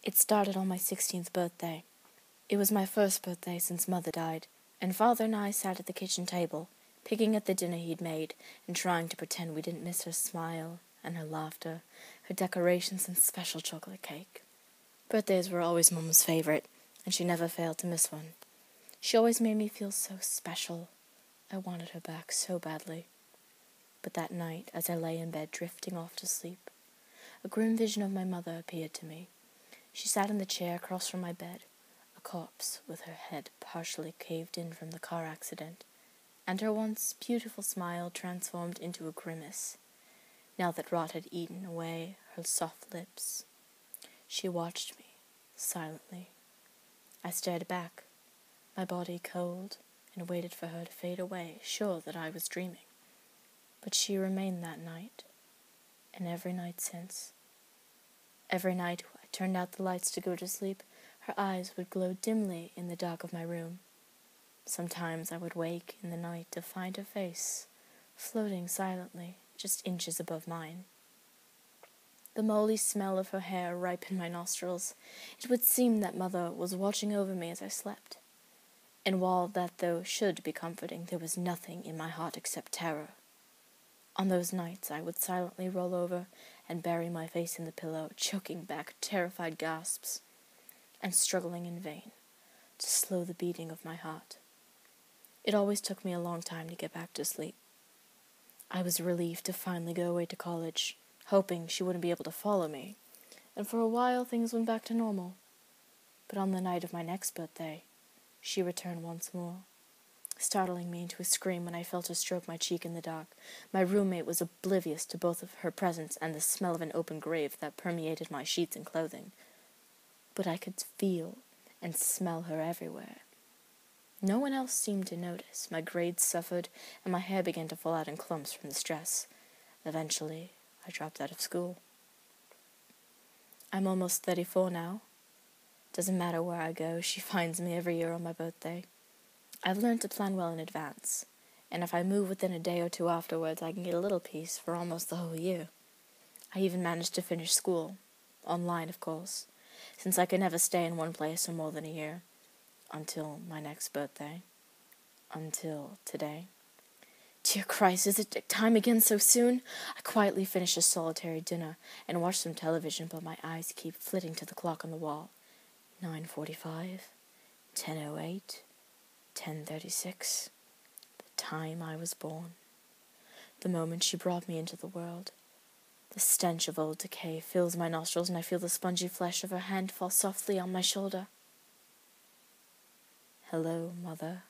It started on my 16th birthday. It was my first birthday since Mother died, and Father and I sat at the kitchen table, picking at the dinner he'd made and trying to pretend we didn't miss her smile and her laughter, her decorations and special chocolate cake. Birthdays were always Mum's favorite, and she never failed to miss one. She always made me feel so special. I wanted her back so badly. But that night, as I lay in bed drifting off to sleep, a grim vision of my mother appeared to me. She sat in the chair across from my bed, a corpse with her head partially caved in from the car accident, and her once beautiful smile transformed into a grimace, now that rot had eaten away her soft lips. She watched me, silently. I stared back, my body cold, and waited for her to fade away, sure that I was dreaming. But she remained that night, and every night since. Every night I turned out the lights to go to sleep, her eyes would glow dimly in the dark of my room. Sometimes I would wake in the night to find her face, floating silently, just inches above mine. The moldy smell of her hair ripened my nostrils. It would seem that Mother was watching over me as I slept. And while that though should be comforting, there was nothing in my heart except terror. On those nights I would silently roll over and bury my face in the pillow, choking back terrified gasps, and struggling in vain to slow the beating of my heart. It always took me a long time to get back to sleep. I was relieved to finally go away to college, hoping she wouldn't be able to follow me, and for a while things went back to normal. But on the night of my next birthday, she returned once more, startling me into a scream when I felt her stroke my cheek in the dark. My roommate was oblivious to both of her presence and the smell of an open grave that permeated my sheets and clothing. But I could feel and smell her everywhere. No one else seemed to notice. My grades suffered, and my hair began to fall out in clumps from the stress. Eventually, I dropped out of school. I'm almost 34 now. Doesn't matter where I go, she finds me every year on my birthday. I've learned to plan well in advance, and if I move within a day or two afterwards, I can get a little peace for almost the whole year. I even managed to finish school, online of course, since I could never stay in one place for more than a year, until my next birthday, until today. Dear Christ, is it time again so soon? I quietly finish a solitary dinner and watch some television, but my eyes keep flitting to the clock on the wall. 9:45, 10:08, 10:36, the time I was born, the moment she brought me into the world. The stench of old decay fills my nostrils, and I feel the spongy flesh of her hand fall softly on my shoulder. Hello, Mother.